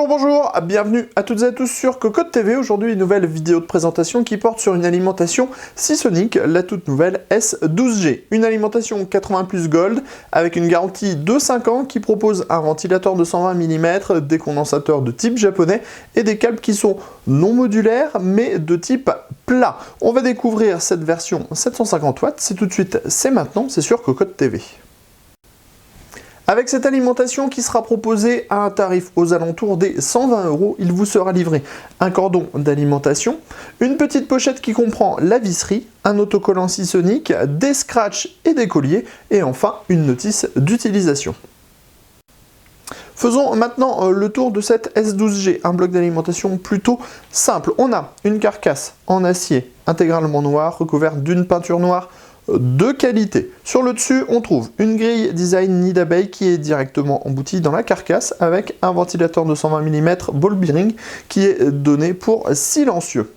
Bonjour, bienvenue à toutes et à tous sur Cocotte TV. Aujourd'hui, une nouvelle vidéo de présentation qui porte sur une alimentation Seasonic, la toute nouvelle S12G. Une alimentation 80+ Gold avec une garantie de 5 ans qui propose un ventilateur de 120 mm, des condensateurs de type japonais et des câbles qui sont non modulaires mais de type plat. On va découvrir cette version 750 watts, c'est tout de suite, c'est maintenant, c'est sur Cocotte TV. Avec cette alimentation qui sera proposée à un tarif aux alentours des 120 €, il vous sera livré un cordon d'alimentation, une petite pochette qui comprend la visserie, un autocollant Seasonic, des scratchs et des colliers, et enfin une notice d'utilisation. Faisons maintenant le tour de cette S12G, un bloc d'alimentation plutôt simple. On a une carcasse en acier intégralement noir, recouverte d'une peinture noire de qualité. Sur le dessus, on trouve une grille design nid d'abeille qui est directement emboutie dans la carcasse avec un ventilateur de 120 mm ball bearing qui est donné pour silencieux.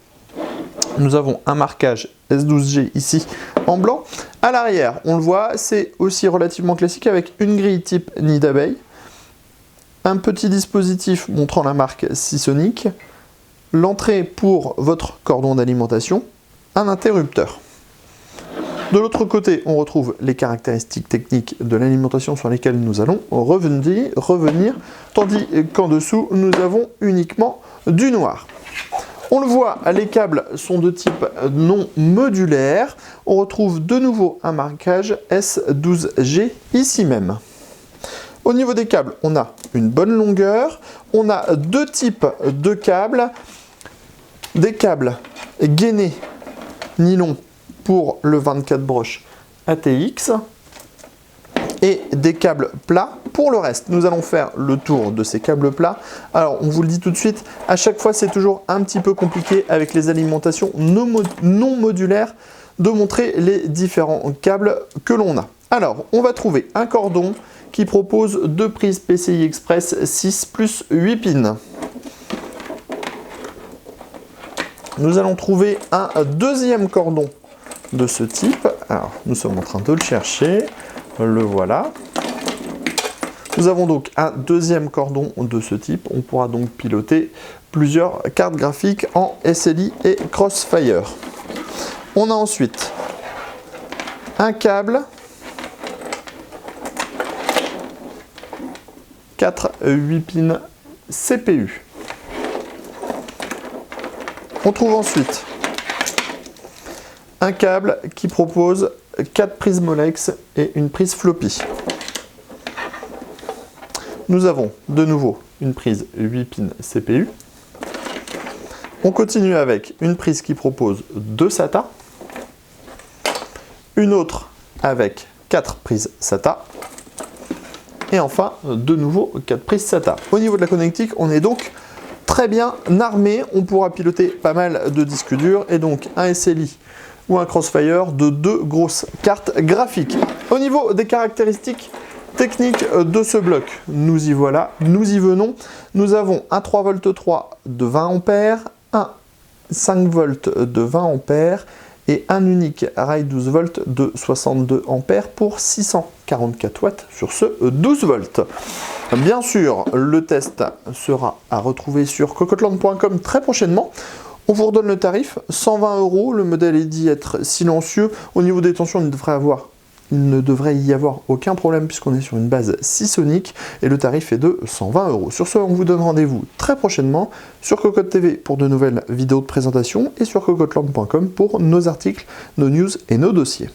Nous avons un marquage S12G ici en blanc. À l'arrière, on le voit, c'est aussi relativement classique avec une grille type nid d'abeille, un petit dispositif montrant la marque Seasonic, l'entrée pour votre cordon d'alimentation, un interrupteur. De l'autre côté, on retrouve les caractéristiques techniques de l'alimentation sur lesquelles nous allons revenir, tandis qu'en dessous, nous avons uniquement du noir. On le voit, les câbles sont de type non modulaire. On retrouve de nouveau un marquage S12G ici même. Au niveau des câbles, on a une bonne longueur. On a deux types de câbles. Des câbles gainés nylon pour le 24 broches ATX et des câbles plats pour le reste. Nous allons faire le tour de ces câbles plats. Alors, on vous le dit tout de suite, à chaque fois, c'est toujours un petit peu compliqué avec les alimentations non modulaires de montrer les différents câbles que l'on a. Alors, on va trouver un cordon qui propose deux prises PCI Express 6 plus 8 pins. Nous allons trouver un deuxième cordon de ce type. Alors, nous sommes en train de le chercher. Le voilà. Nous avons donc un deuxième cordon de ce type. On pourra donc piloter plusieurs cartes graphiques en SLI et Crossfire. On a ensuite un câble 4-8 pins CPU. On trouve ensuite un câble qui propose 4 prises Molex et une prise floppy. Nous avons de nouveau une prise 8 pins CPU. On continue avec une prise qui propose 2 SATA. Une autre avec 4 prises SATA. Et enfin, de nouveau 4 prises SATA. Au niveau de la connectique, on est donc très bien armé. On pourra piloter pas mal de disques durs et donc un SLI ou un Crossfire de 2 grosses cartes graphiques. Au niveau des caractéristiques techniques de ce bloc, nous y voilà, nous y venons. Nous avons un 3V3 de 20 A, un 5V de 20 A et un unique rail 12V de 62 A pour 644 watts sur ce 12V. Bien sûr, le test sera à retrouver sur cocotteland.com très prochainement. On vous redonne le tarif, 120 €, le modèle est dit être silencieux. Au niveau des tensions, il ne devrait y avoir aucun problème puisqu'on est sur une base Seasonic et le tarif est de 120 €. Sur ce, on vous donne rendez-vous très prochainement sur Cocotte TV pour de nouvelles vidéos de présentation et sur cocotteland.com pour nos articles, nos news et nos dossiers.